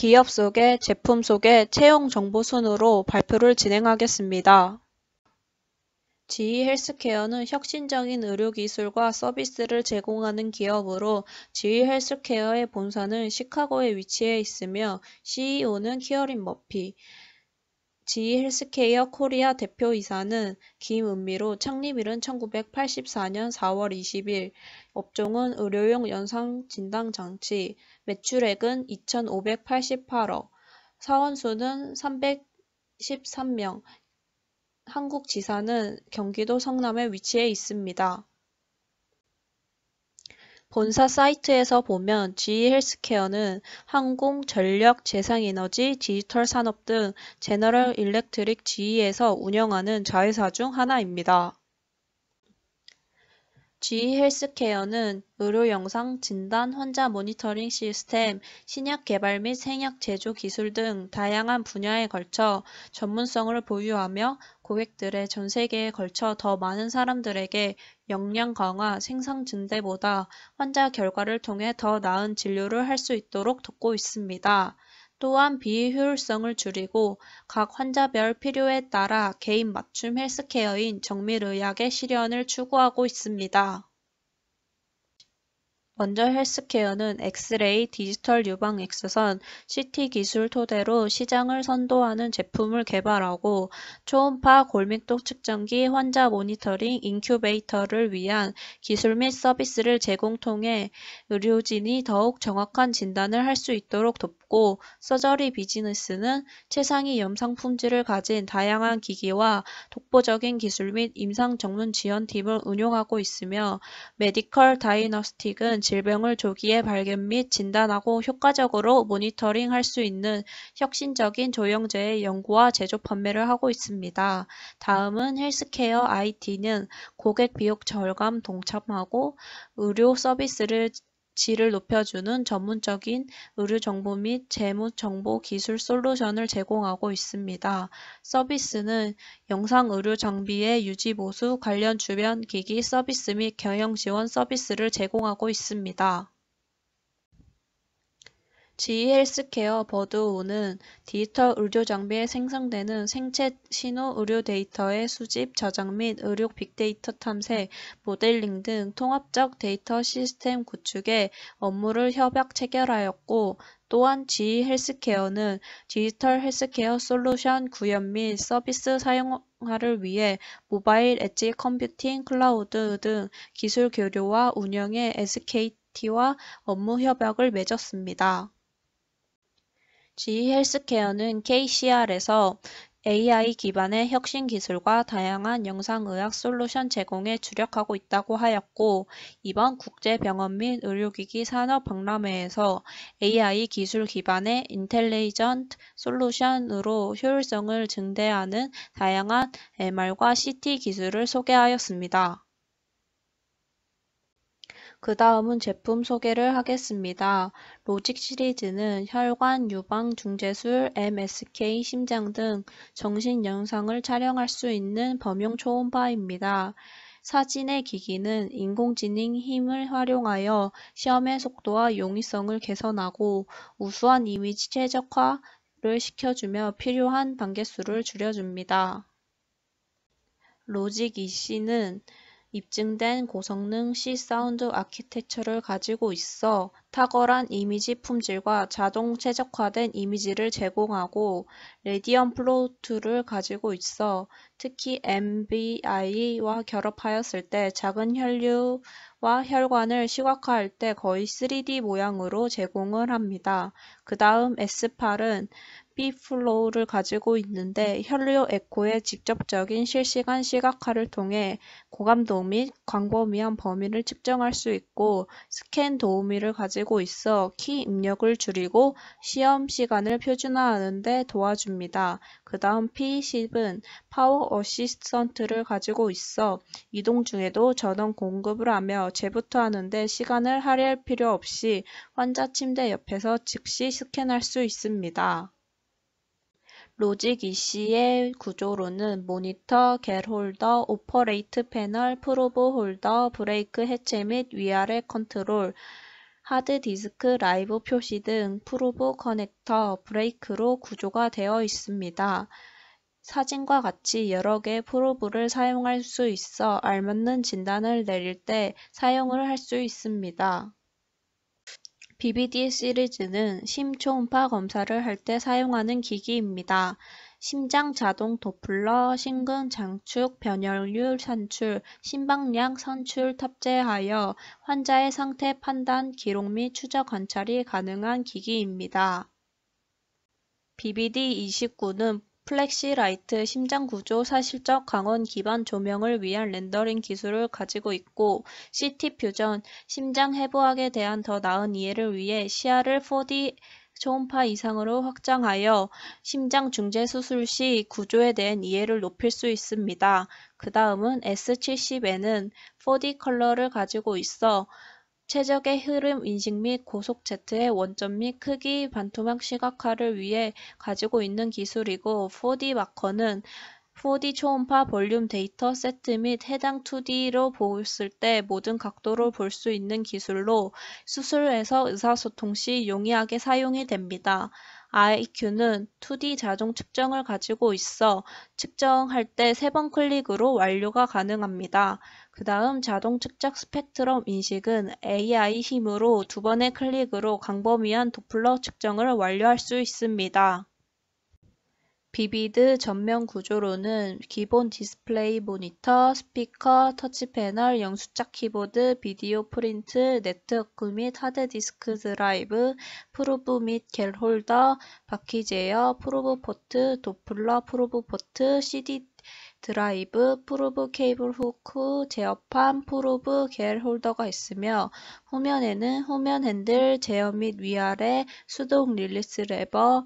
기업 소개, 제품 소개, 채용 정보 순으로 발표를 진행하겠습니다. GE 헬스케어는 혁신적인 의료기술과 서비스를 제공하는 기업으로 GE 헬스케어의 본사는 시카고에 위치해 있으며 CEO는 키어린 머피, GE 헬스케어 코리아 대표이사는 김은미로 창립일은 1984년 4월 20일, 업종은 의료용 영상진단장치, 매출액은 2,588억, 사원수는 313명, 한국 지사는 경기도 성남에 위치해 있습니다. 본사 사이트에서 보면 GE 헬스케어는 항공, 전력, 재생에너지, 디지털 산업 등 제너럴 일렉트릭 GE에서 운영하는 자회사 중 하나입니다. GE 헬스케어는 의료 영상 진단, 환자 모니터링 시스템, 신약 개발 및 생약 제조 기술 등 다양한 분야에 걸쳐 전문성을 보유하며 고객들의 전 세계에 걸쳐 더 많은 사람들에게 역량 강화, 생산 증대보다 환자 결과를 통해 더 나은 진료를 할 수 있도록 돕고 있습니다. 또한 비효율성을 줄이고 각 환자별 필요에 따라 개인 맞춤 헬스케어인 정밀의학의 실현을 추구하고 있습니다. 먼저 헬스케어는 엑스레이, 디지털 유방 X선, CT 기술 토대로 시장을 선도하는 제품을 개발하고 초음파 골밀도 측정기, 환자 모니터링, 인큐베이터를 위한 기술 및 서비스를 제공 통해 의료진이 더욱 정확한 진단을 할 수 있도록 돕고 서저리 비즈니스는 최상위 염상 품질을 가진 다양한 기기와 독보적인 기술 및 임상 전문 지원팀을 운용하고 있으며 메디컬 다이너스틱은 질병을 조기에 발견 및 진단하고 효과적으로 모니터링 할 수 있는 혁신적인 조영제의 연구와 제조 판매를 하고 있습니다. 다음은 헬스케어 IT는 고객 비용 절감 동참하고 의료 서비스를 질을 높여주는 전문적인 의료 정보 및 재무 정보 기술 솔루션을 제공하고 있습니다. 서비스는 영상 의료 장비의 유지 보수, 관련 주변 기기 서비스 및 경영 지원 서비스를 제공하고 있습니다. GE 헬스케어 버드오는 디지털 의료 장비에 생성되는 생체 신호 의료 데이터의 수집, 저장 및 의료 빅데이터 탐색, 모델링 등 통합적 데이터 시스템 구축에 업무를 협약 체결하였고, 또한 GE 헬스케어는 디지털 헬스케어 솔루션 구현 및 서비스 사용화를 위해 모바일 엣지 컴퓨팅, 클라우드 등 기술 교류와 운영에 SKT와 업무 협약을 맺었습니다. GE 헬스케어는 KCR에서 AI 기반의 혁신 기술과 다양한 영상의학 솔루션 제공에 주력하고 있다고 하였고, 이번 국제병원 및 의료기기 산업박람회에서 AI 기술 기반의 인텔리전트 솔루션으로 효율성을 증대하는 다양한 MR과 CT 기술을 소개하였습니다. 그 다음은 제품 소개를 하겠습니다. 로직 시리즈는 혈관, 유방, 중재술, MSK, 심장 등 정신 영상을 촬영할 수 있는 범용 초음파입니다. 사진의 기기는 인공지능 힘을 활용하여 시험의 속도와 용이성을 개선하고 우수한 이미지 최적화를 시켜주며 필요한 단계수를 줄여줍니다. 로직 EC는 입증된 고성능 C-사운드 아키텍처를 가지고 있어 탁월한 이미지 품질과 자동 최적화된 이미지를 제공하고 레디언 플로우2를 가지고 있어 특히 MBI와 결합하였을 때 작은 혈류와 혈관을 시각화할 때 거의 3D 모양으로 제공을 합니다. 그 다음 S8은 B플로우를 가지고 있는데 혈류 에코의 직접적인 실시간 시각화를 통해 고감도 및 광범위한 범위를 측정할 수 있고 스캔 도우미를 가지고 있어 키 입력을 줄이고 시험 시간을 표준화하는 데 도와줍니다. 그 다음 P10은 파워 어시스턴트를 가지고 있어 이동 중에도 전원 공급을 하며 재부터하는 데 시간을 할애할 필요 없이 환자 침대 옆에서 즉시 스캔할 수 있습니다. 로직 EC의 구조로는 모니터, 겟 홀더, 오퍼레이트 패널, 프로브 홀더, 브레이크 해체 및 위아래 컨트롤, 하드디스크 라이브 표시 등 프로브 커넥터, 브레이크로 구조가 되어 있습니다. 사진과 같이 여러 개의 프로브를 사용할 수 있어 알맞는 진단을 내릴 때 사용을 할 수 있습니다. BBD 시리즈는 심초음파 검사를 할 때 사용하는 기기입니다. 심장 자동 도플러, 심근 장축, 변혈율 산출, 심박량 산출 탑재하여 환자의 상태 판단, 기록 및 추적 관찰이 가능한 기기입니다. BBD-29는 플렉시라이트 심장구조 사실적 강원 기반 조명을 위한 렌더링 기술을 가지고 있고 CT 퓨전, 심장 해부학에 대한 더 나은 이해를 위해 시야를 4D 초음파 이상으로 확장하여 심장 중재 수술 시 구조에 대한 이해를 높일 수 있습니다. 그 다음은 S70N은 4D 컬러를 가지고 있어 최적의 흐름 인식 및 고속 Z의 원점 및 크기 반토막 시각화를 위해 가지고 있는 기술이고 4D 마커는 4D 초음파 볼륨 데이터 세트 및 해당 2D로 보았을 때 모든 각도로 볼 수 있는 기술로 수술에서 의사소통 시 용이하게 사용이 됩니다. IQ는 2D 자동 측정을 가지고 있어 측정할 때 3번 클릭으로 완료가 가능합니다. 그 다음 자동 측정 스펙트럼 인식은 AI 힘으로 2번의 클릭으로 광범위한 도플러 측정을 완료할 수 있습니다. 비비드 전면 구조로는 기본 디스플레이 모니터, 스피커, 터치패널, 영수자 키보드, 비디오 프린트, 네트워크 및 하드디스크 드라이브, 프로브 및 겔 홀더, 바퀴 제어, 프로브 포트, 도플러 프로브 포트, CD 드라이브, 프로브 케이블 후크, 제어판, 프로브 겔 홀더가 있으며 후면에는 후면 핸들, 제어 및 위아래, 수동 릴리스 레버,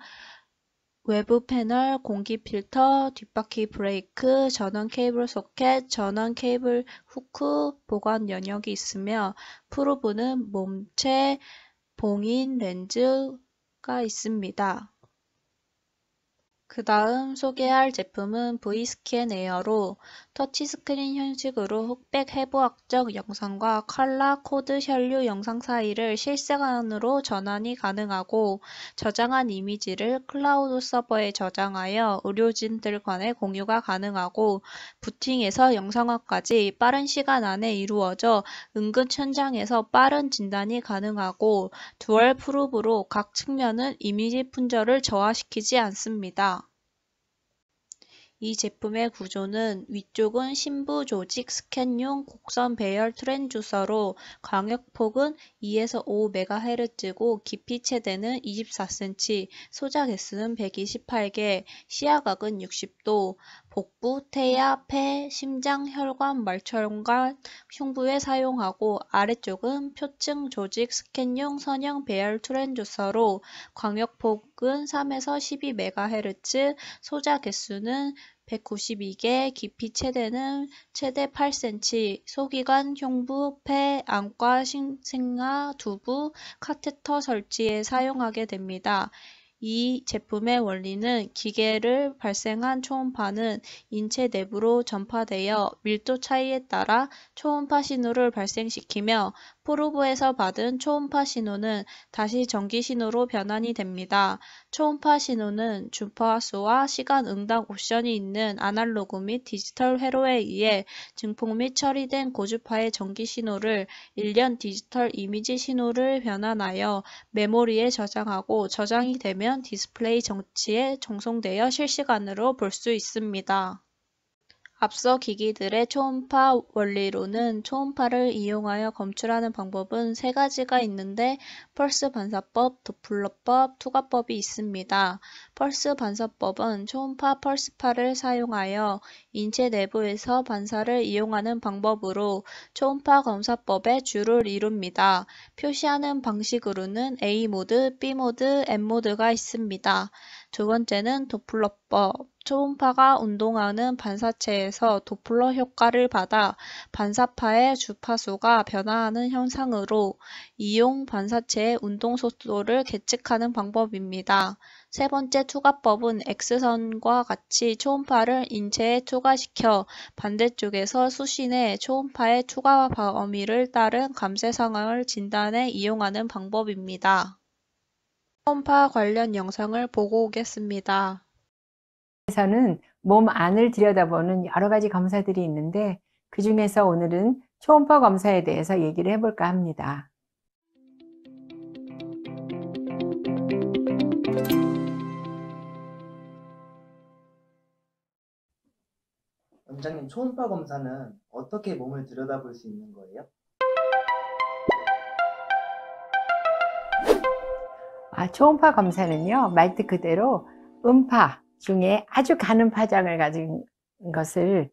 외부 패널, 공기 필터, 뒷바퀴 브레이크, 전원 케이블 소켓, 전원 케이블 후크, 보관 영역이 있으며 프로브는 몸체, 봉인 렌즈가 있습니다. 그 다음 소개할 제품은 V스캔 에어로 터치스크린 형식으로 흑백 해부학적 영상과 컬러 코드 혈류 영상 사이를 실시간으로 전환이 가능하고 저장한 이미지를 클라우드 서버에 저장하여 의료진들 간의 공유가 가능하고 부팅에서 영상화까지 빠른 시간 안에 이루어져 응급 현장에서 빠른 진단이 가능하고 듀얼 프로브로 각 측면은 이미지 분절을 저하시키지 않습니다. 이 제품의 구조는 위쪽은 심부 조직 스캔용 곡선 배열 트랜듀서로 광역폭은 2에서 5MHz고 깊이 최대는 24cm, 소자 개수는 128개, 시야각은 60도, 복부, 태아, 폐, 심장, 혈관, 말초혈관, 흉부에 사용하고 아래쪽은 표층 조직 스캔용 선형 배열 트랜듀서로 광역폭은 3에서 12MHz, 소자 개수는 192개, 깊이 최대는 최대 8cm, 소기관, 흉부, 폐, 안과, 생아, 두부, 카테터 설치에 사용하게 됩니다. 이 제품의 원리는 기계를 발생한 초음파는 인체 내부로 전파되어 밀도 차이에 따라 초음파 신호를 발생시키며 프로브에서 받은 초음파 신호는 다시 전기 신호로 변환이 됩니다. 초음파 신호는 주파수와 시간 응답 옵션이 있는 아날로그 및 디지털 회로에 의해 증폭 및 처리된 고주파의 전기 신호를 일련 디지털 이미지 신호를 변환하여 메모리에 저장하고 저장이 되면 디스플레이 정치에 전송되어 실시간으로 볼 수 있습니다. 앞서 기기들의 초음파 원리로는 초음파를 이용하여 검출하는 방법은 3가지가 있는데 펄스 반사법, 도플러법, 투과법이 있습니다. 펄스 반사법은 초음파 펄스파를 사용하여 인체 내부에서 반사를 이용하는 방법으로 초음파 검사법의 주를 이룹니다. 표시하는 방식으로는 A모드, B모드, M모드가 있습니다. 두 번째는 도플러법. 초음파가 운동하는 반사체에서 도플러 효과를 받아 반사파의 주파수가 변화하는 현상으로 이용 반사체의 운동 속도를 계측하는 방법입니다. 세 번째 투과법은 X선과 같이 초음파를 인체에 투과시켜 반대쪽에서 수신해 초음파의 투과 범위를 따른 감쇄 상황을 진단에 이용하는 방법입니다. 초음파 관련 영상을 보고 오겠습니다. 에서는 몸 안을 들여다보는 여러 가지 검사들이 있는데 그 중에서 오늘은 초음파 검사에 대해서 얘기를 해볼까 합니다. 원장님, 초음파 검사는 어떻게 몸을 들여다볼 수 있는 거예요? 초음파 검사는요, 말 뜻 그대로 음파 중에 아주 가는 파장을 가진 것을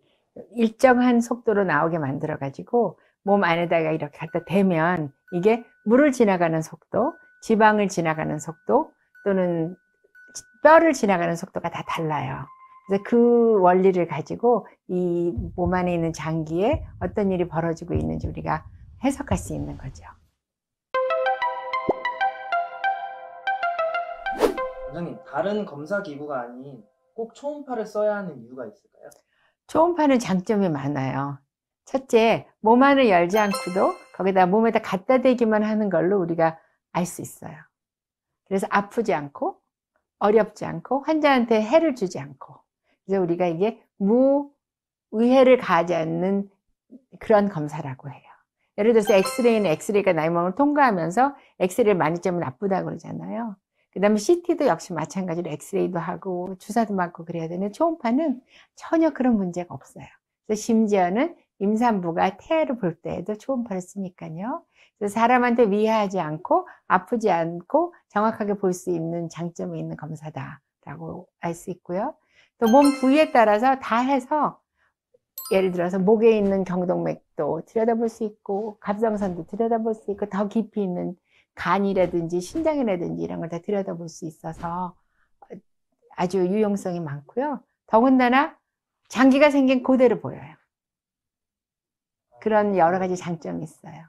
일정한 속도로 나오게 만들어 가지고 몸 안에다가 이렇게 갖다 대면 이게 물을 지나가는 속도, 지방을 지나가는 속도 또는 뼈를 지나가는 속도가 다 달라요. 그래서 그 원리를 가지고 이 몸 안에 있는 장기에 어떤 일이 벌어지고 있는지 우리가 해석할 수 있는 거죠. 원장님, 다른 검사 기구가 아닌 꼭 초음파를 써야 하는 이유가 있을까요? 초음파는 장점이 많아요. 첫째, 몸 안을 열지 않고도 거기다 몸에다 갖다 대기만 하는 걸로 우리가 알 수 있어요. 그래서 아프지 않고 어렵지 않고 환자한테 해를 주지 않고, 그래서 우리가 이게 무의해를 가하지 않는 그런 검사라고 해요. 예를 들어서 엑스레이는 엑스레이가 나의 몸을 통과하면서 엑스레이를 많이 째면 나쁘다고 그러잖아요. 그 다음에 CT도 역시 마찬가지로 엑스레이도 하고 주사도 맞고 그래야 되는데 초음파는 전혀 그런 문제가 없어요. 그래서 심지어는 임산부가 태아를 볼 때에도 초음파를 쓰니까요. 그래서 사람한테 위해하지 않고 아프지 않고 정확하게 볼 수 있는 장점이 있는 검사다라고 알 수 있고요. 또 몸 부위에 따라서 다 해서 예를 들어서 목에 있는 경동맥도 들여다볼 수 있고 갑상선도 들여다볼 수 있고 더 깊이 있는 간이라든지 신장이라든지 이런 걸 다 들여다볼 수 있어서 아주 유용성이 많고요. 더군다나 장기가 생긴 그대로 보여요. 그런 여러 가지 장점이 있어요.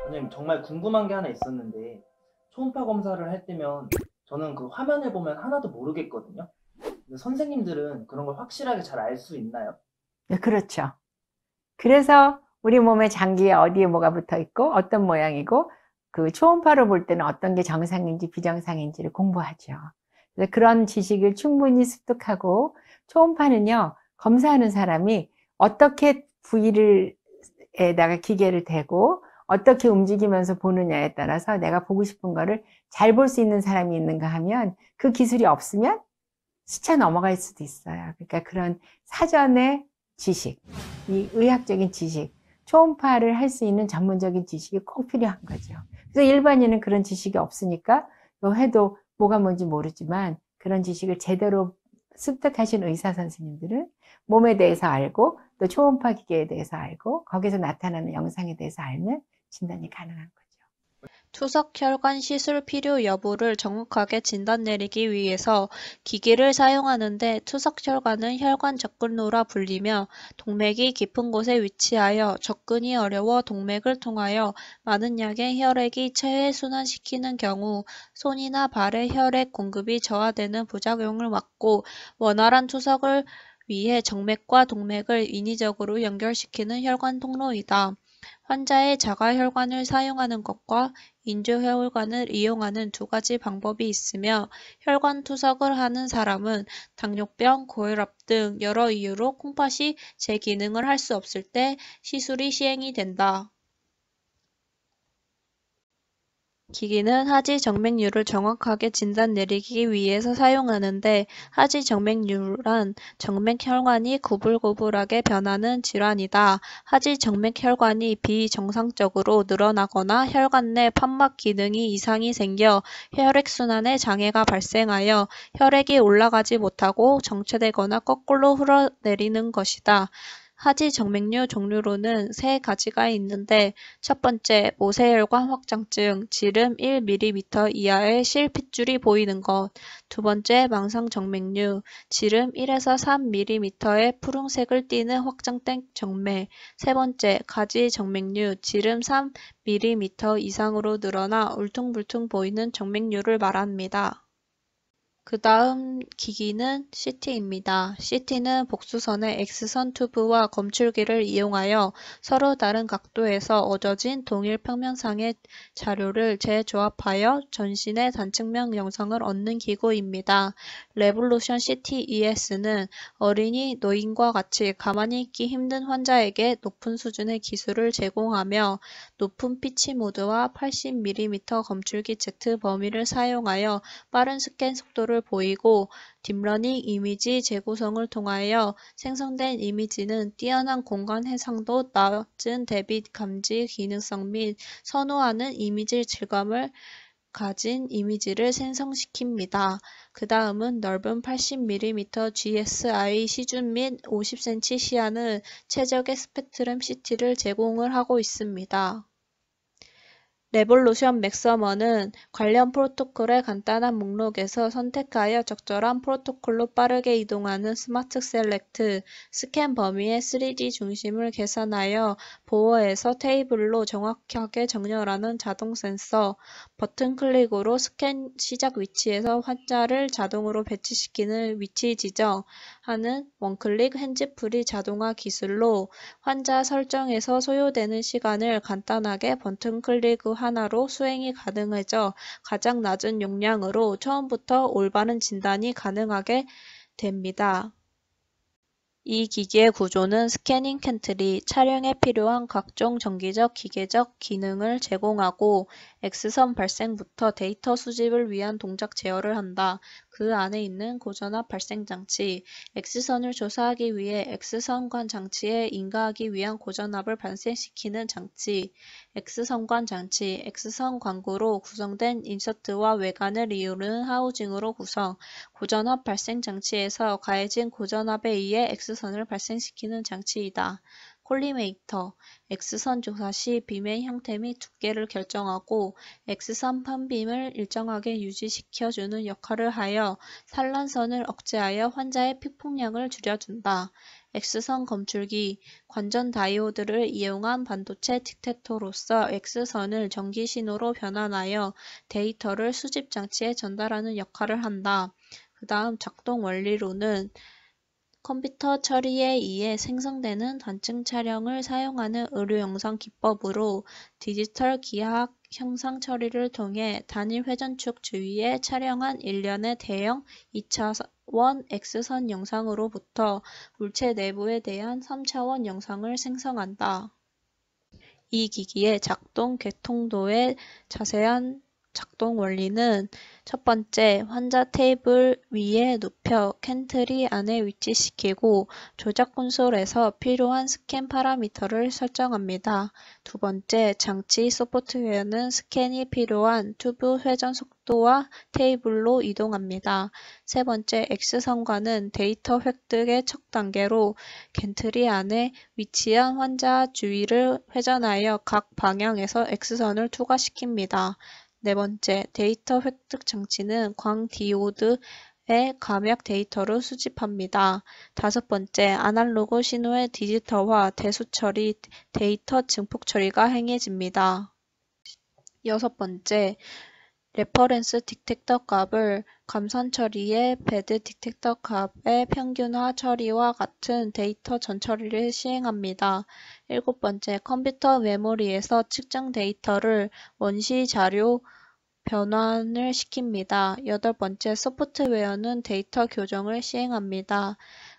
원장님, 정말 궁금한 게 하나 있었는데 초음파 검사를 할 때면 저는 그 화면을 보면 하나도 모르겠거든요. 근데 선생님들은 그런 걸 확실하게 잘 알 수 있나요? 네, 그렇죠. 그래서 우리 몸의 장기에 어디에 뭐가 붙어 있고 어떤 모양이고 그 초음파로 볼 때는 어떤 게 정상인지 비정상인지를 공부하죠. 그래서 그런 지식을 충분히 습득하고 초음파는요, 검사하는 사람이 어떻게 부위를 에다가 기계를 대고 어떻게 움직이면서 보느냐에 따라서 내가 보고 싶은 거를 잘 볼 수 있는 사람이 있는가 하면 그 기술이 없으면 스쳐 넘어갈 수도 있어요. 그러니까 그런 사전의 지식, 이 의학적인 지식, 초음파를 할 수 있는 전문적인 지식이 꼭 필요한 거죠. 그래서 일반인은 그런 지식이 없으니까 해도 뭐가 뭔지 모르지만 그런 지식을 제대로 습득하신 의사 선생님들은 몸에 대해서 알고 또 초음파 기계에 대해서 알고 거기서 나타나는 영상에 대해서 알면 진단이 가능한 거죠. 투석혈관 시술 필요 여부를 정확하게 진단 내리기 위해서 기기를 사용하는데 투석혈관은 혈관 접근로라 불리며 동맥이 깊은 곳에 위치하여 접근이 어려워 동맥을 통하여 많은 양의 혈액이 체외 순환시키는 경우 손이나 발의 혈액 공급이 저하되는 부작용을 막고 원활한 투석을 위해 정맥과 동맥을 인위적으로 연결시키는 혈관 통로이다. 환자의 자가혈관을 사용하는 것과 인조혈관을 이용하는 두 가지 방법이 있으며 혈관 투석을 하는 사람은 당뇨병, 고혈압 등 여러 이유로 콩팥이 제 기능을 할 수 없을 때 시술이 시행이 된다. 기기는 하지 정맥류를 정확하게 진단 내리기 위해서 사용하는데 하지 정맥류란 정맥혈관이 구불구불하게 변하는 질환이다. 하지 정맥혈관이 비정상적으로 늘어나거나 혈관 내 판막 기능이 이상이 생겨 혈액순환에 장애가 발생하여 혈액이 올라가지 못하고 정체되거나 거꾸로 흘러내리는 것이다. 하지 정맥류 종류로는 세 가지가 있는데 첫 번째, 모세혈관 확장증, 지름 1mm 이하의 실핏줄이 보이는 것. 두 번째, 망상 정맥류, 지름 1에서 3mm의 푸른색을 띠는 확장된 정맥. 세 번째, 가지 정맥류, 지름 3mm 이상으로 늘어나 울퉁불퉁 보이는 정맥류를 말합니다. 그 다음 기기는 CT입니다. CT는 복수선의 X선 튜브와 검출기를 이용하여 서로 다른 각도에서 얻어진 동일 평면상의 자료를 재조합하여 전신의 단측면 영상을 얻는 기구입니다. 레볼루션 CT-ES는 어린이, 노인과 같이 가만히 있기 힘든 환자에게 높은 수준의 기술을 제공하며 높은 피치 모드와 80mm 검출기 Z 범위를 사용하여 빠른 스캔 속도를 보이고 딥러닝 이미지 재구성을 통하여 생성된 이미지는 뛰어난 공간 해상도, 낮은 대비 감지 기능성 및 선호하는 이미지 질감을 가진 이미지를 생성시킵니다. 그 다음은 넓은 80mm GSI 시준 및 50cm 시야는 최적의 스펙트럼 CT를 제공을 하고 있습니다. 레볼루션 맥서머는 관련 프로토콜의 간단한 목록에서 선택하여 적절한 프로토콜로 빠르게 이동하는 스마트 셀렉트, 스캔 범위의 3D 중심을 계산하여 보어에서 테이블로 정확하게 정렬하는 자동 센서, 버튼 클릭으로 스캔 시작 위치에서 환자를 자동으로 배치시키는 위치 지정하는 원클릭 핸즈프리 자동화 기술로 환자 설정에서 소요되는 시간을 간단하게 버튼 클릭 하나로 수행이 가능해져 가장 낮은 용량으로 처음부터 올바른 진단이 가능하게 됩니다. 이 기기의 구조는 스캐닝 캔틀이 촬영에 필요한 각종 정기적, 기계적 기능을 제공하고 X선 발생부터 데이터 수집을 위한 동작 제어를 한다. 그 안에 있는 고전압 발생 장치, X선을 조사하기 위해 X선관 장치에 인가하기 위한 고전압을 발생시키는 장치, X선관 장치, X선 관구로 구성된 인서트와 외관을 이루는 하우징으로 구성, 고전압 발생 장치에서 가해진 고전압에 의해 X선을 발생시키는 장치이다. 콜리메이터, X선 조사 시 빔의 형태 및 두께를 결정하고 X선 판빔을 일정하게 유지시켜주는 역할을 하여 산란선을 억제하여 환자의 피폭량을 줄여준다. X선 검출기, 관전 다이오드를 이용한 반도체 디텍터로서 X선을 전기신호로 변환하여 데이터를 수집 장치에 전달하는 역할을 한다. 그 다음 작동 원리로는 컴퓨터 처리에 의해 생성되는 단층 촬영을 사용하는 의료 영상 기법으로 디지털 기하학 형상 처리를 통해 단일 회전축 주위에 촬영한 일련의 대형 2차원 X선 영상으로부터 물체 내부에 대한 3차원 영상을 생성한다. 이 기기의 작동 개통도의 자세한 작동 원리는 첫 번째, 환자 테이블 위에 눕혀 캔트리 안에 위치시키고 조작 콘솔에서 필요한 스캔 파라미터를 설정합니다. 두 번째, 장치 소프트웨어는 스캔이 필요한 튜브 회전 속도와 테이블로 이동합니다. 세 번째, X선과는 데이터 획득의 첫 단계로 캔트리 안에 위치한 환자 주위를 회전하여 각 방향에서 X선을 투과시킵니다. 네 번째, 데이터 획득 장치는 광 디오드의 감역 데이터를 수집합니다. 다섯 번째, 아날로그 신호의 디지털화, 대수 처리, 데이터 증폭 처리가 행해집니다. 여섯 번째, 레퍼런스 디텍터 값을 감산 처리의 배드 디텍터 값의 평균화 처리와 같은 데이터 전처리를 시행합니다. 일곱 번째, 컴퓨터 메모리에서 측정 데이터를 원시 자료 변환을 시킵니다. 여덟 번째, 소프트웨어는 데이터 교정을 시행합니다.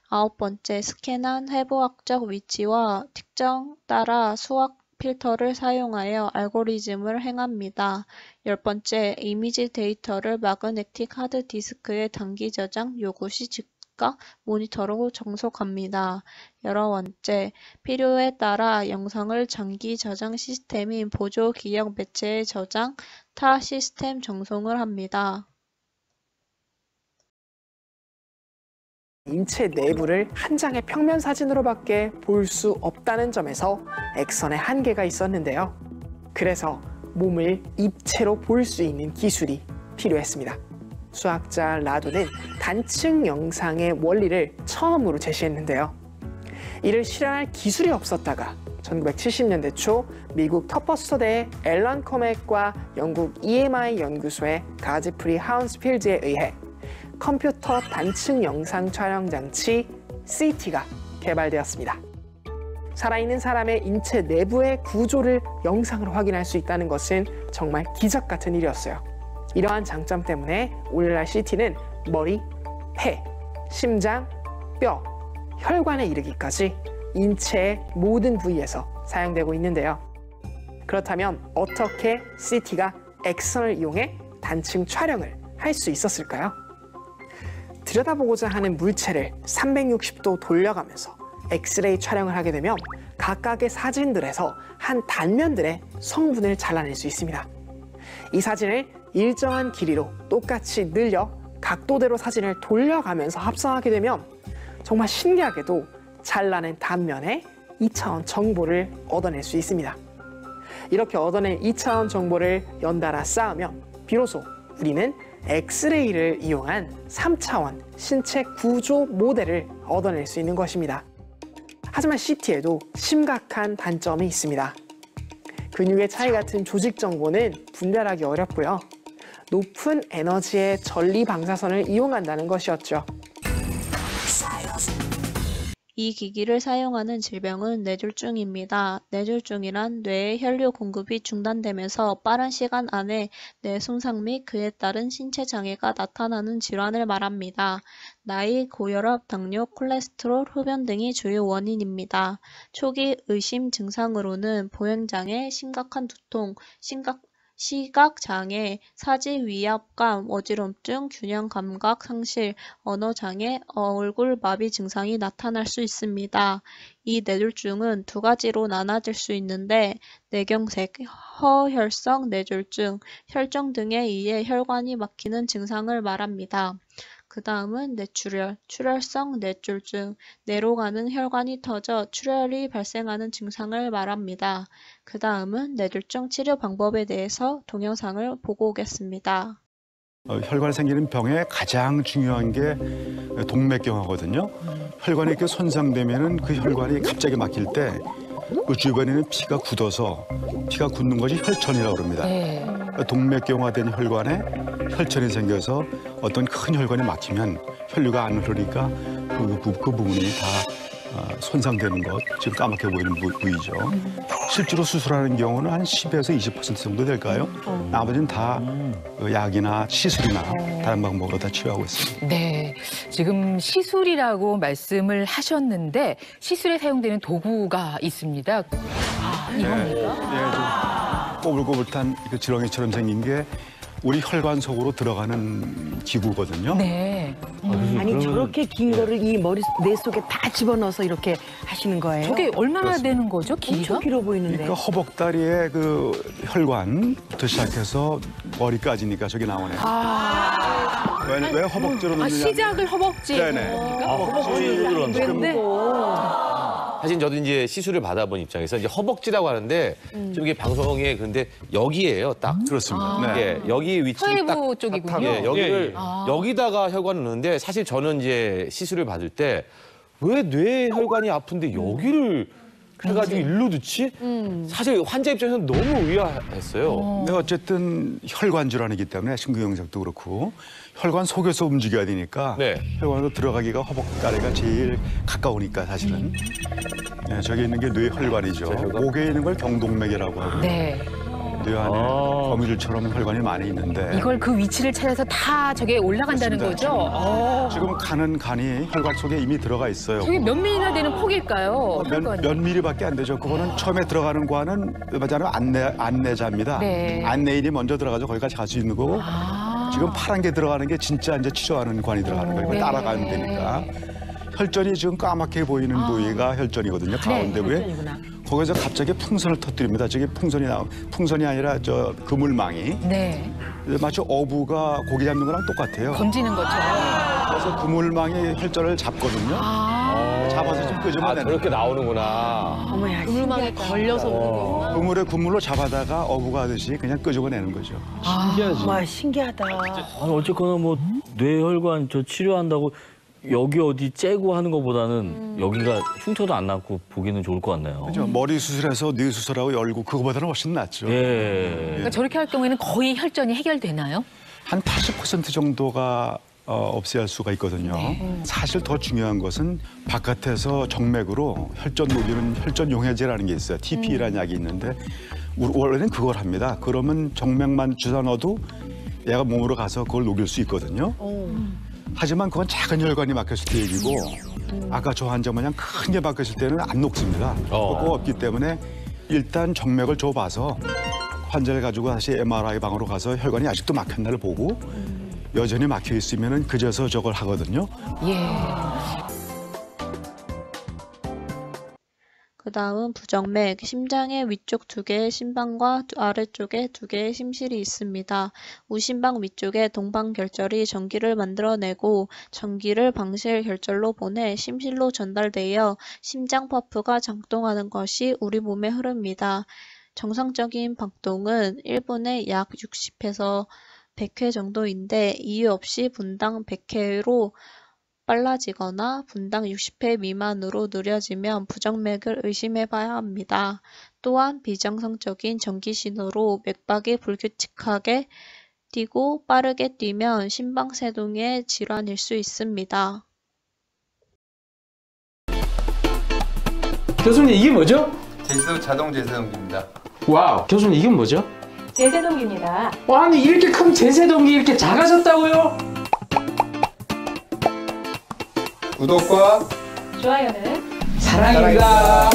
아홉 번째, 스캔한 해부학적 위치와 특정 따라 수학 필터를 사용하여 알고리즘을 행합니다. 열 번째, 이미지 데이터를 마그네틱 하드 디스크에 단기 저장 요구 시 즉각 모니터로 정속합니다. 열한 번째, 필요에 따라 영상을 장기 저장 시스템인 보조 기억 매체에 저장, 타 시스템 전송을 합니다. 인체 내부를 한 장의 평면 사진으로밖에 볼 수 없다는 점에서 엑선의 한계가 있었는데요. 그래서 몸을 입체로 볼 수 있는 기술이 필요했습니다. 수학자 라도는 단층 영상의 원리를 처음으로 제시했는데요. 이를 실현할 기술이 없었다가 1970년대 초 미국 터퍼스터대의 앨런 코맥과 영국 EMI 연구소의 가즈프리 하운스필드에 의해 컴퓨터 단층 영상 촬영 장치 CT가 개발되었습니다. 살아있는 사람의 인체 내부의 구조를 영상으로 확인할 수 있다는 것은 정말 기적 같은 일이었어요. 이러한 장점 때문에 오늘날 CT는 머리, 폐, 심장, 뼈, 혈관에 이르기까지 인체의 모든 부위에서 사용되고 있는데요. 그렇다면 어떻게 CT가 엑선을 이용해 단층 촬영을 할 수 있었을까요? 들여다보고자 하는 물체를 360도 돌려가면서 엑스레이 촬영을 하게 되면 각각의 사진들에서 한 단면들의 성분을 잘라낼 수 있습니다. 이 사진을 일정한 길이로 똑같이 늘려 각도대로 사진을 돌려가면서 합성하게 되면 정말 신기하게도 잘라낸 단면에 2차원 정보를 얻어낼 수 있습니다. 이렇게 얻어낸 2차원 정보를 연달아 쌓으면 비로소 우리는 엑스레이를 이용한 3차원 신체 구조 모델을 얻어낼 수 있는 것입니다. 하지만 CT에도 심각한 단점이 있습니다. 근육의 차이 같은 조직 정보는 분별하기 어렵고요. 높은 에너지의 전리 방사선을 이용한다는 것이었죠. 이 기기를 사용하는 질병은 뇌졸중입니다. 뇌졸중이란 뇌의 혈류 공급이 중단되면서 빠른 시간 안에 뇌 손상 및 그에 따른 신체 장애가 나타나는 질환을 말합니다. 나이, 고혈압, 당뇨, 콜레스테롤, 흡연 등이 주요 원인입니다. 초기 의심 증상으로는 보행장애, 심각한 두통, 시각장애, 사지 위압감, 어지럼증, 균형 감각 상실, 언어장애, 얼굴 마비 증상이 나타날 수 있습니다. 이 뇌졸중은 두 가지로 나눠질 수 있는데 뇌경색, 허혈성 뇌졸중, 혈정 등에 의해 혈관이 막히는 증상을 말합니다. 그 다음은 뇌출혈, 출혈성 뇌졸중, 뇌로 가는 혈관이 터져 출혈이 발생하는 증상을 말합니다. 그 다음은 뇌졸중 치료 방법에 대해서 동영상을 보고 오겠습니다. 혈관에 생기는 병의 가장 중요한 게 동맥경화거든요. 혈관이 이렇게 손상되면은 그 혈관이 갑자기 막힐 때 그 주변에는 피가 굳어서 피가 굳는 것이 혈천이라고 그럽니다. 동맥경화된 혈관에 혈천이 생겨서 어떤 큰 혈관이 막히면 혈류가 안 흐르니까 그 부분이 다 손상되는 것, 지금 까맣게 보이는 부위죠. 실제로 수술하는 경우는 한 10에서 20% 정도 될까요? 나머지는 다 약이나 시술이나 다른 방법으로 다 치료하고 있습니다. 네, 지금 시술이라고 말씀을 하셨는데 시술에 사용되는 도구가 있습니다. 이겁니까? 꼬불꼬불한 그 지렁이처럼 생긴 게 우리 혈관 속으로 들어가는 기구거든요. 네. 아니 저렇게 긴 거를 이 뇌 속에 다 집어넣어서 이렇게 하시는 거예요? 저게 얼마나 그렇습니다. 되는 거죠, 길이가? 엄청 길어 보이는데. 그러니까 허벅다리의 그 혈관부터 시작해서 머리까지니까 저게 나오네요. 왜 허벅지로 넣느냐? 시작을 허벅지에 네네. 허벅지로 지금 사실 저도 이제 시술을 받아본 입장에서 이제 허벅지라고 하는데 좀 이게 방송에 그런데 여기에요, 딱. 그렇습니다. 네. 예, 여기 위치를 딱. 서해부 쪽이군요. 예, 여기를 여기다가 혈관을 넣는데 사실 저는 이제 시술을 받을 때 왜 뇌 혈관이 아픈데 여기를 해가지고 일로 넣지? 사실 환자 입장에서는 너무 의아했어요. 근데 어쨌든 혈관 질환이기 때문에 심근경색도 그렇고 혈관 속에서 움직여야 되니까 네. 혈관으로 들어가기가 허벅다리가 제일 가까우니까 사실은 네, 저기 있는 게 뇌혈관이죠. 목에 있는 걸 경동맥이라고 하고 네. 뇌 안에 거미줄처럼 혈관이 많이 있는데 이걸 그 위치를 찾아서 다 저게 올라간다는 그렇습니다. 거죠? 지금 가는 간이 혈관 속에 이미 들어가 있어요. 저게 몇 밀리나 되는 폭일까요? 몇 미리밖에 안 되죠. 그거는 처음에 들어가는 관은 말하자면 안내자입니다. 네. 안내인이 먼저 들어가서 거기까지 갈 수 있는 거고 지금 파란 게 들어가는 게 진짜 이제 치료하는 관이 들어가는 거예요. 네. 따라가면 되니까. 혈전이 지금 까맣게 보이는 부위가 혈전이거든요. 가운데 부에. 혈전이구나. 거기서 갑자기 풍선을 터뜨립니다. 저기 풍선이 아니라 저 그물망이. 네. 마치 어부가 고기 잡는 거랑 똑같아요. 던지는 것처럼. 그래서 그물망이 혈전을 잡거든요. 잡아서 좀 끄집어내는. 저렇게 나오는구나. 어머야, 그물망에 걸려서 오는 거구나. 그물에 그물로 잡아다가 어부가 하듯이 그냥 끄집어내는 거죠. 신기하지. 와, 신기하다. 아니 어쨌거나 뭐 뇌혈관 저 치료한다고 여기 어디 째고 하는 것보다는 여기가 흉터도 안 났고 보기는 좋을 것 같네요. 그죠? 머리 수술해서 뇌 수술하고 열고 그거보다는 훨씬 낫죠. 예. 그러니까 저렇게 할 경우에는 거의 혈전이 해결되나요? 한 80% 정도가 없애야 할 수가 있거든요. 사실 더 중요한 것은 바깥에서 정맥으로 혈전 녹이는 혈전 용해제라는 게 있어요. TP라는 약이 있는데 원래는 그걸 합니다. 그러면 정맥만 주사 넣어도 얘가 몸으로 가서 그걸 녹일 수 있거든요. 하지만 그건 작은 혈관이 막혔을 때 얘기고 아까 저 환자 모양 큰 게 막혔을 때는 안 녹습니다. 그거 없기 때문에 일단 정맥을 줘봐서 환자를 가지고 다시 MRI 방으로 가서 혈관이 아직도 막혔나를 보고 여전히 막혀 있으면 그제서 저걸 하거든요. 그 다음 부정맥, 심장의 위쪽 2개의 심방과 아래쪽에 2개의 심실이 있습니다. 우심방 위쪽에 동방결절이 전기를 만들어내고 전기를 방실 결절로 보내 심실로 전달되어 심장 퍼프가 작동하는 것이 우리 몸의 흐름입니다. 정상적인 박동은 1분에 약 60회에서 100회 정도인데 이유 없이 분당 100회로 빨라지거나 분당 60회 미만으로 느려지면 부정맥을 의심해봐야 합니다. 또한 비정상적인 전기 신호로 맥박이 불규칙하게 뛰고 빠르게 뛰면 심방세동의 질환일 수 있습니다. 교수님 이게 뭐죠? 자동 제세동기입니다. 와우, 교수님 이게 뭐죠? 제세동기입니다. 아니 이렇게 큰 제세동기 이렇게 작아졌다고요? 구독과 좋아요는 사랑입니다.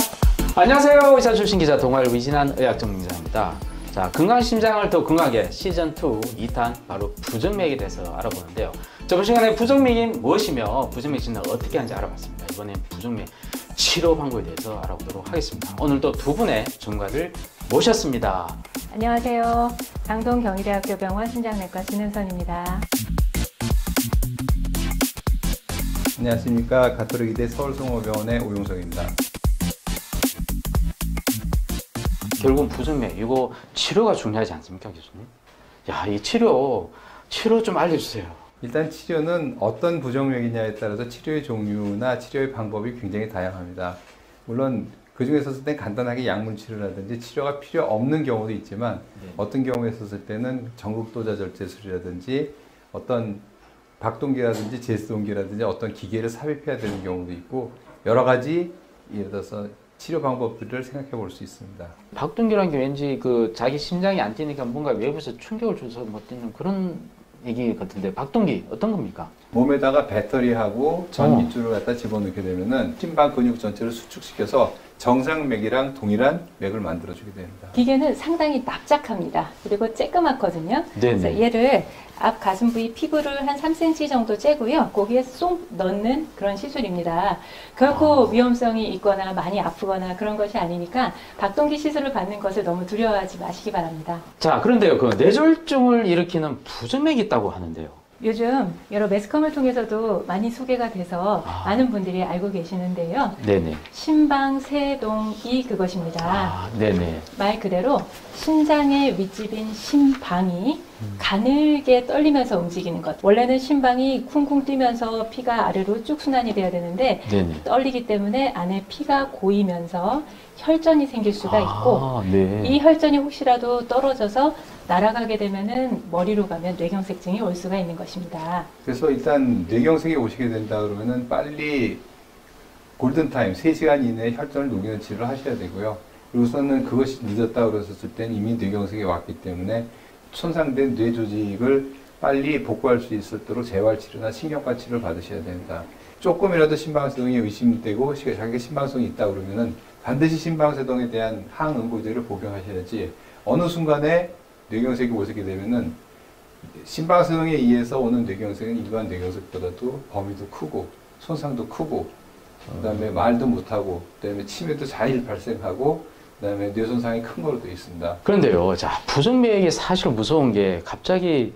안녕하세요. 의사 출신 기자 동아일 위진한 의학전문기자입니다. 자, 건강한 심장을 더 건강하게 시즌2 2탄 바로 부정맥에 대해서 알아보는데요. 저번 시간에 부정맥이 무엇이며 부정맥 진단 어떻게 하는지 알아봤습니다. 이번엔 부정맥 치료 방법에 대해서 알아보도록 하겠습니다. 오늘도 두 분의 전문가를 모셨습니다. 안녕하세요. 장동경희대학교 병원 심장내과 진은선입니다. 안녕하십니까. 가톨릭의대 서울성모병원의 오용석입니다. 결국은 부정맥 이거 치료가 중요하지 않습니까, 교수님? 야, 이 치료 좀 알려주세요. 일단 치료는 어떤 부정맥이냐에 따라서 치료의 종류나 치료의 방법이 굉장히 다양합니다. 물론 그 중에 있었을 때 간단하게 약물 치료라든지 치료가 필요 없는 경우도 있지만 어떤 경우에 있었을 때는 전극도자 절제술이라든지 어떤 박동기라든지 제스동기라든지 어떤 기계를 삽입해야 되는 경우도 있고 여러 가지 예를 들어서 치료 방법들을 생각해 볼 수 있습니다. 박동기라는 게 왠지 그 자기 심장이 안 뛰니까 뭔가 외부에서 충격을 줘서 못 뛰는 그런 얘기 같은데 박동기 어떤 겁니까? 몸에다가 배터리하고 전 밑줄을 갖다 집어넣게 되면은 심방 근육 전체를 수축시켜서 정상맥이랑 동일한 맥을 만들어주게 됩니다. 기계는 상당히 납작합니다. 그리고 쬐끄맣거든요. 네네. 그래서 얘를 앞 가슴 부위 피부를 한 3cm 정도 째고요. 거기에 쏙 넣는 그런 시술입니다. 결코 위험성이 있거나 많이 아프거나 그런 것이 아니니까 박동기 시술을 받는 것을 너무 두려워하지 마시기 바랍니다. 자, 그런데요, 그 뇌졸중을 일으키는 부정맥이 있다고 하는데요. 요즘 여러 매스컴을 통해서도 많이 소개가 돼서 많은 분들이 알고 계시는데요. 네네. 심방세동이 그것입니다. 네네. 말 그대로 심장의 윗집인 심방이 가늘게 떨리면서 움직이는 것. 원래는 심방이 쿵쿵 뛰면서 피가 아래로 쭉 순환이 돼야 되는데 네네. 떨리기 때문에 안에 피가 고이면서 혈전이 생길 수가 있고 네. 이 혈전이 혹시라도 떨어져서 날아가게 되면은 머리로 가면 뇌경색증이 올 수가 있는 것입니다. 그래서 일단 뇌경색이 오시게 된다 그러면은 빨리 골든타임 3시간 이내에 혈전을 녹이는 치료를 하셔야 되고요. 그리고서는 그것이 늦었다 그랬을 때는 이미 뇌경색이 왔기 때문에 손상된 뇌 조직을 빨리 복구할 수 있도록 재활치료나 신경과 치료를 받으셔야 됩니다. 조금이라도 심방세동이 의심되고 자기가 심방세동이 있다 그러면은 반드시 심방세동에 대한 항응고제를 복용하셔야지 어느 순간에 뇌경색이 오게 되면은 심방세동에 의해서 오는 뇌경색은 일반 뇌경색보다도 범위도 크고 손상도 크고, 그다음에 말도 못하고, 그다음에 치매도 잘 발생하고, 그다음에 뇌 손상이 큰 걸로 되어 있습니다. 그런데요, 자, 부정맥이 사실 무서운 게 갑자기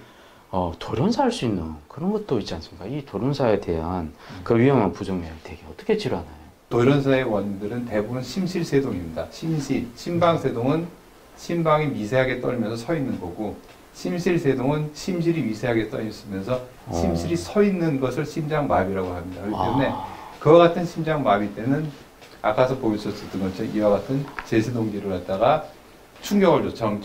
돌연사할 수 있는 그런 것도 있지 않습니까? 이 돌연사에 대한 그 위험한 부정맥을 되게 어떻게 치료하나요? 돌연사의 원인들은 대부분 심실세동입니다. 심방세동은 심방이 미세하게 떨면서 서 있는 거고, 심실세동은 심실이 미세하게 떠 있으면서 심실이 서 있는 것을 심장마비라고 합니다. 그렇기 때문에 그와 같은 심장마비 때는 아까서 보여주셨던 것처럼 이와 같은 제세동기를 갖다가 충격을 줘,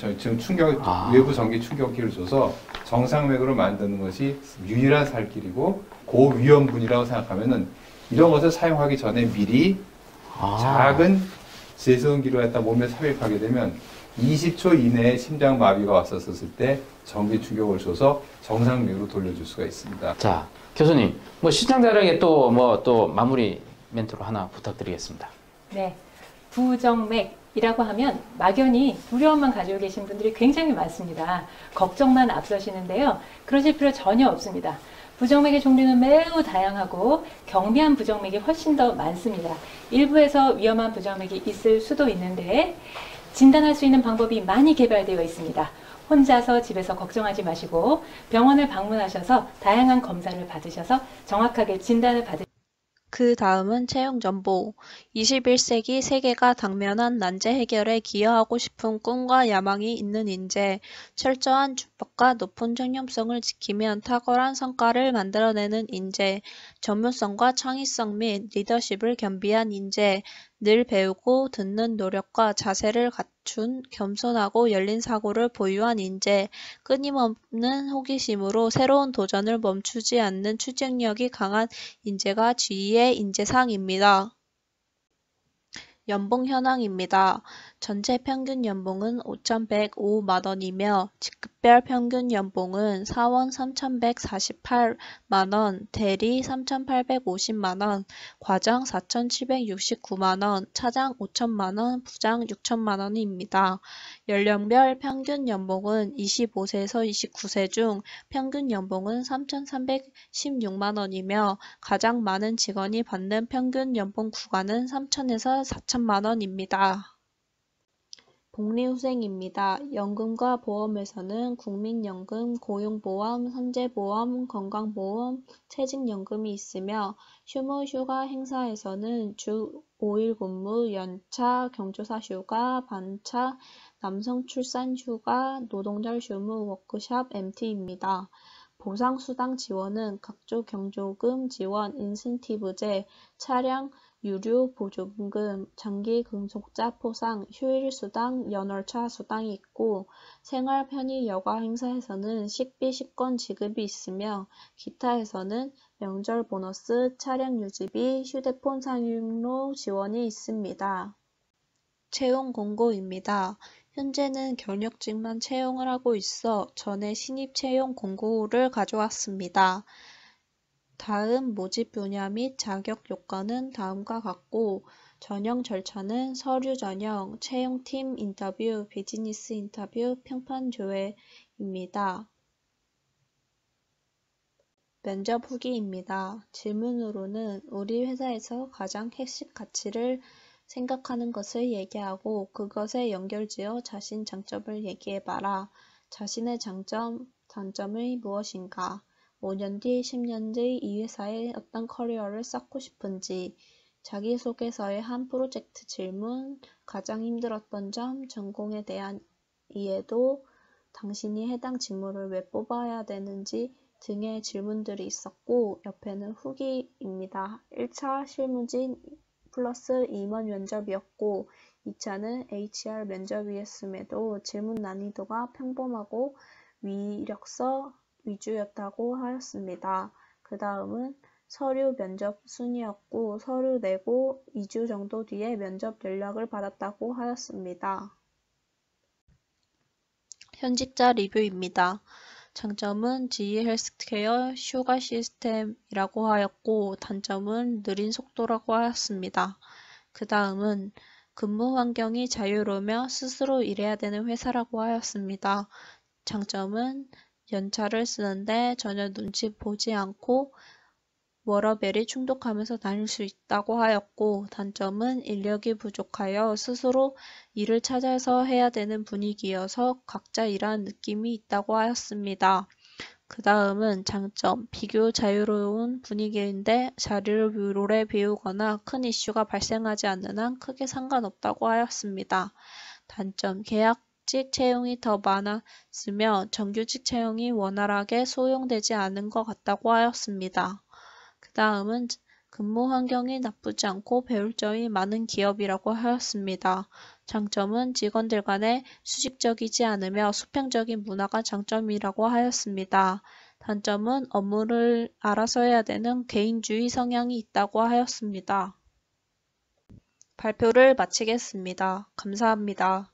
외부 전기 충격기를 줘서 정상맥으로 만드는 것이 유일한 살 길이고 고위험군이라고 생각하면은 이런 것을 사용하기 전에 미리 작은 제세동기를 갖다 몸에 삽입하게 되면 20초 이내에 심장마비가 왔었을 때 전기 충격을 줘서 정상맥으로 돌려줄 수가 있습니다. 자, 교수님, 뭐 시청자들에게 또 마무리 멘트로 하나 부탁드리겠습니다. 네, 부정맥이라고 하면 막연히 두려움만 가지고 계신 분들이 굉장히 많습니다. 걱정만 앞서시는데요. 그러실 필요 전혀 없습니다. 부정맥의 종류는 매우 다양하고 경미한 부정맥이 훨씬 더 많습니다. 일부에서 위험한 부정맥이 있을 수도 있는데 진단할 수 있는 방법이 많이 개발되어 있습니다. 혼자서 집에서 걱정하지 마시고 병원을 방문하셔서 다양한 검사를 받으셔서 정확하게 진단을 그 다음은 채용 정보. 21세기 세계가 당면한 난제 해결에 기여하고 싶은 꿈과 야망이 있는 인재. 철저한 준법과 높은 전념성을 지키면 탁월한 성과를 만들어내는 인재. 전문성과 창의성 및 리더십을 겸비한 인재. 늘 배우고 듣는 노력과 자세를 갖춘 겸손하고 열린 사고를 보유한 인재. 끊임없는 호기심으로 새로운 도전을 멈추지 않는 추진력이 강한 인재가 지위의 인재상입니다. 연봉 현황입니다. 전체 평균 연봉은 5,105만 원이며 직급별 평균 연봉은 사원 3,148만 원, 대리 3,850만 원, 과장 4,769만 원, 차장 5천만 원, 부장 6천만 원입니다. 연령별 평균 연봉은 25세에서 29세 중 평균 연봉은 3,316만 원이며 가장 많은 직원이 받는 평균 연봉 구간은 3,000에서 4천만 원입니다. 복리후생입니다. 연금과 보험에서는 국민연금, 고용보험, 산재보험, 건강보험, 퇴직연금이 있으며 휴무, 휴가, 행사에서는 주 5일 근무, 연차, 경조사 휴가, 반차, 남성 출산 휴가, 노동절 휴무, 워크숍, MT입니다. 보상수당 지원은 각종 경조금 지원, 인센티브제, 차량, 유류, 보조금, 장기 근속자 포상, 휴일수당, 연월차 수당이 있고 생활 편의 여가 행사에서는 식비, 식권 지급이 있으며 기타에서는 명절 보너스, 차량 유지비, 휴대폰 사용료 지원이 있습니다. 채용 공고입니다. 현재는 경력직만 채용을 하고 있어 전에 신입 채용 공고를 가져왔습니다. 다음 모집 분야 및 자격 요건은 다음과 같고 전형 절차는 서류 전형, 채용팀 인터뷰, 비즈니스 인터뷰, 평판 조회입니다. 면접 후기입니다. 질문으로는 우리 회사에서 가장 핵심 가치를 생각하는 것을 얘기하고 그것에 연결지어 자신 장점을 얘기해봐라. 자신의 장점, 단점이 무엇인가? 5년 뒤, 10년 뒤 이 회사에 어떤 커리어를 쌓고 싶은지, 자기소개서의 한 프로젝트 질문, 가장 힘들었던 점, 전공에 대한 이해도, 당신이 해당 직무를 왜 뽑아야 되는지 등의 질문들이 있었고 옆에는 후기입니다. 1차 실무진 플러스 임원 면접이었고 2차는 HR 면접이었음에도 질문 난이도가 평범하고 위력서 위주였다고 하였습니다. 그 다음은 서류 면접 순이었고 서류 내고 2주 정도 뒤에 면접 연락을 받았다고 하였습니다. 현직자 리뷰입니다. 장점은 GE 헬스케어 휴가 시스템이라고 하였고 단점은 느린 속도라고 하였습니다. 그 다음은 근무 환경이 자유로우며 스스로 일해야 되는 회사라고 하였습니다. 장점은 연차를 쓰는데 전혀 눈치 보지 않고 워라밸이 충돌하면서 나뉠 수 있다고 하였고, 단점은 인력이 부족하여 스스로 일을 찾아서 해야 되는 분위기여서 각자 일하는 느낌이 있다고 하였습니다. 그 다음은 장점, 비교 자유로운 분위기인데 자리를 오래 비우거나 큰 이슈가 발생하지 않는 한 크게 상관없다고 하였습니다. 단점, 계약직 채용이 더 많았으며 정규직 채용이 원활하게 소용되지 않은 것 같다고 하였습니다. 그 다음은 근무 환경이 나쁘지 않고 배울 점이 많은 기업이라고 하였습니다. 장점은 직원들 간에 수직적이지 않으며 수평적인 문화가 장점이라고 하였습니다. 단점은 업무를 알아서 해야 되는 개인주의 성향이 있다고 하였습니다. 발표를 마치겠습니다. 감사합니다.